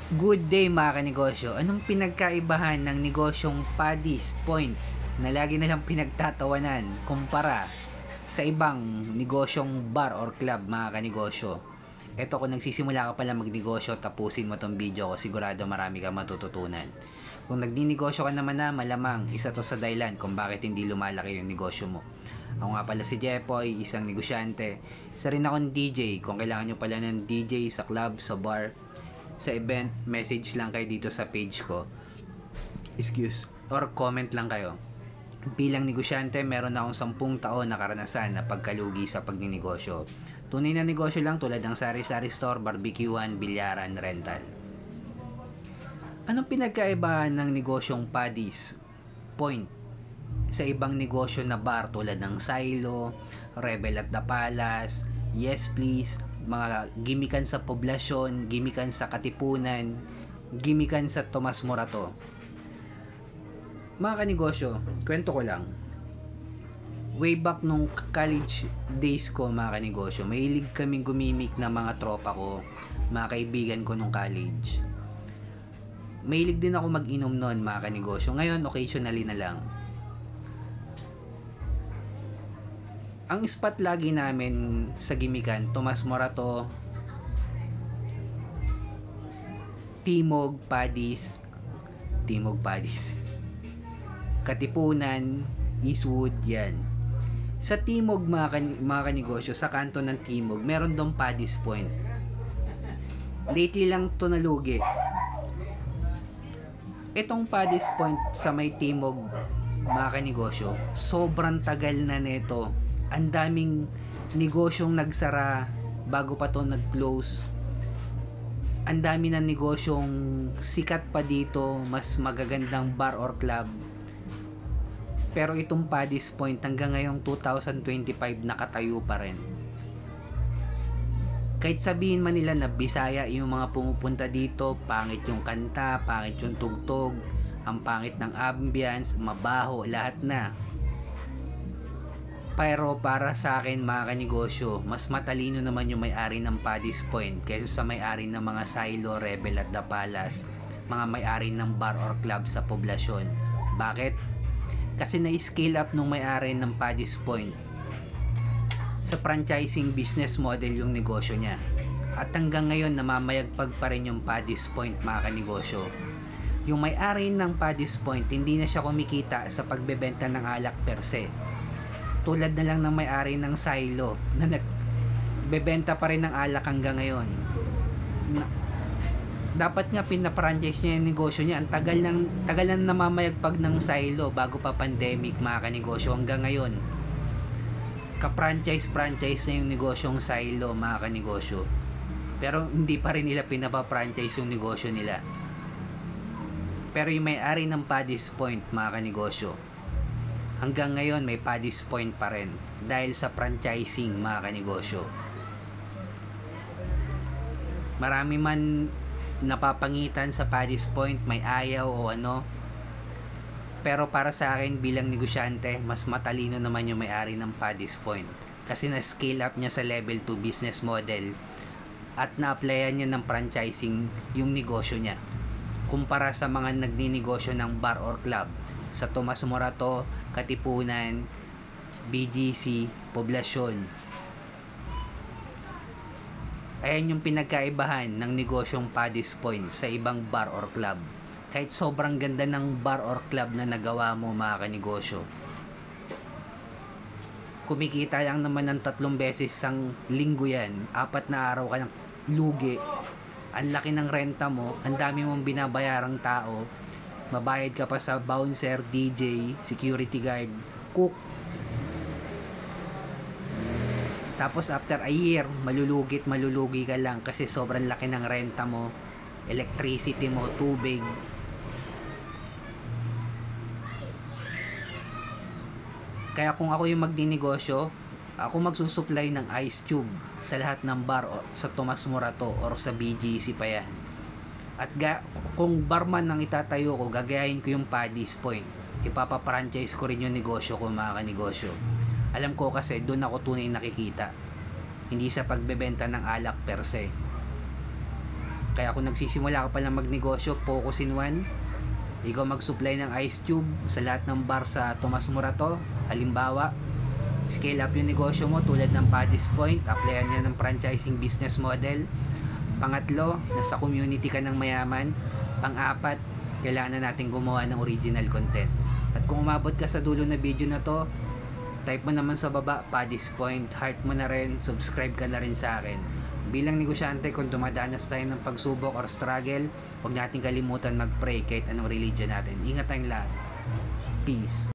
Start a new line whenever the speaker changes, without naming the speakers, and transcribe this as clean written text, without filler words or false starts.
Good day mga kanegosyo. Anong pinagkaibahan ng negosyong Paddy's Point na lagi nalang pinagtatawanan kumpara sa ibang negosyong bar or club mga kanegosyo? Eto, kung nagsisimula ka pala magnegosyo, tapusin mo tong video ko, sigurado marami kang matututunan. Kung nagninegosyo ka naman na, malamang isa to sa dahilan kung bakit hindi lumalaki yung negosyo mo. Ako nga pala si Jepoy, isang negosyante. Isa rin akong DJ. Kung kailangan nyo pala ng DJ sa club, sa bar, sa event, message lang kayo dito sa page ko. Or comment lang kayo. Bilang negosyante, meron na akong 10 taon na karanasan na pagkalugi sa pagninegosyo. Tunay na negosyo lang tulad ng sari-sari store, barbecuehan, bilyaran, rental. Anong pinagkaibahan ng negosyong Paddy's Point sa ibang negosyo na bar tulad ng Silo, Rebel at the Palace, Yes Please, mga gimikan sa poblasyon, gimikan sa Katipunan, gimikan sa Tomas Morato? Mga kanegosyo, kwento ko lang. Way back nung college days ko mga kanegosyo, mahilig kaming gumimik na mga tropa ko, mga kaibigan ko nung college. Mahilig din ako mag-inom noon mga kanegosyo. Ngayon, occasionally na lang. Ang spot lagi namin sa gimikan, Tomas Morato, Timog, Paddy's, Katipunan, Eastwood, yan. Sa Timog mga kanegosyo, sa kanto ng Timog, meron doon Paddy's Point. Lately lang to nalugi. Itong Paddy's Point sa may Timog mga kanegosyo, sobrang tagal na nito. Ang daming negosyong nagsara bago pa to nag-close. Ang dami ng negosyong sikat pa dito, mas magagandang bar or club. Pero itong Paddy's Point hanggang ngayong 2025 nakatayo pa rin. Kahit sabihin man nila na Bisaya yung mga pumupunta dito, pangit yung kanta, pangit yung tugtog, ang pangit ng ambience, mabaho, lahat na. Pero para sa akin mga kanegosyo, mas matalino naman yung may-ari ng Paddy's Point kaysa sa may-ari ng mga Silo, Rebel at the Palace, mga may-ari ng bar or club sa poblasyon. Bakit? Kasi na-scale up nung may-ari ng Paddy's Point. Sa franchising business model yung negosyo niya. At hanggang ngayon namamayagpag pa rin yung Paddy's Point mga kanegosyo. Yung may-ari ng Paddy's Point, hindi na siya kumikita sa pagbebenta ng alak per se. Tulad na lang ng may-ari ng Silo na nagbebenta pa rin ng alak hanggang ngayon. Dapat nga pina-franchise niya yung negosyo niya. Ang tagal nang namamayagpag ng Silo bago pa pandemic mga kanegosyo hanggang ngayon. Ka-franchise na yung negosyong Silo mga kanegosyo. Pero hindi pa rin nila pinapa-franchise yung negosyo nila. Pero yung may-ari ng Paddy's Point mga kanegosyo, hanggang ngayon may Paddy's Point pa rin dahil sa franchising mga kanegosyo. Marami man napapangitan sa Paddy's Point, may ayaw o ano, pero para sa akin bilang negosyante, mas matalino naman yung may-ari ng Paddy's Point kasi na-scale up niya sa level 2 business model at na-applyan niya ng franchising yung negosyo niya kumpara sa mga nagninegosyo ng bar or club sa Tomas Morato, Katipunan, BGC, Poblasyon. Ayan yung pinagkaibahan ng negosyong Paddy's Point sa ibang bar or club. Kahit sobrang ganda ng bar or club na nagawa mo mga kanegosyo, kumikita lang naman ng 3 beses sang linggo yan, 4 na araw ka ng lugi, ang laki ng renta mo, ang dami mong binabayarang tao, mabayad ka pa sa bouncer, DJ, security guard, cook. Tapos after a year, malulugi ka lang kasi sobrang laki ng renta mo, electricity mo, tubig. Kaya kung ako yung magdinegosyo, ako magsusupply ng ice cube sa lahat ng bar sa Tomas Morato or sa BGC pa yan. At kung barman ang itatayo ko, gagayahin ko yung Paddy's Point. Ipapa-franchise ko rin yung negosyo ko mga kanegosyo. Alam ko kasi doon ako tunay nakikita. Hindi sa pagbebenta ng alak per se. Kaya kung nagsisimula ka pa lang magnegosyo, focus in one. Ikaw mag-supply ng ice tube sa lahat ng bar sa Tomas Morato. Halimbawa, scale up yung negosyo mo tulad ng Paddy's Point. Applyan niya ng franchising business model. Pangatlo, nasa community ka ng mayaman. Pang-apat, kailangan na natin gumawa ng original content. At kung umabot ka sa dulo na video na to, type mo naman sa baba, Paddy's Point, heart mo na rin, subscribe ka na rin sa akin. Bilang negosyante, kung dumadanas tayo ng pagsubok or struggle, huwag natin kalimutan mag-pray kahit anong religion natin. Ingat tayong lahat. Peace.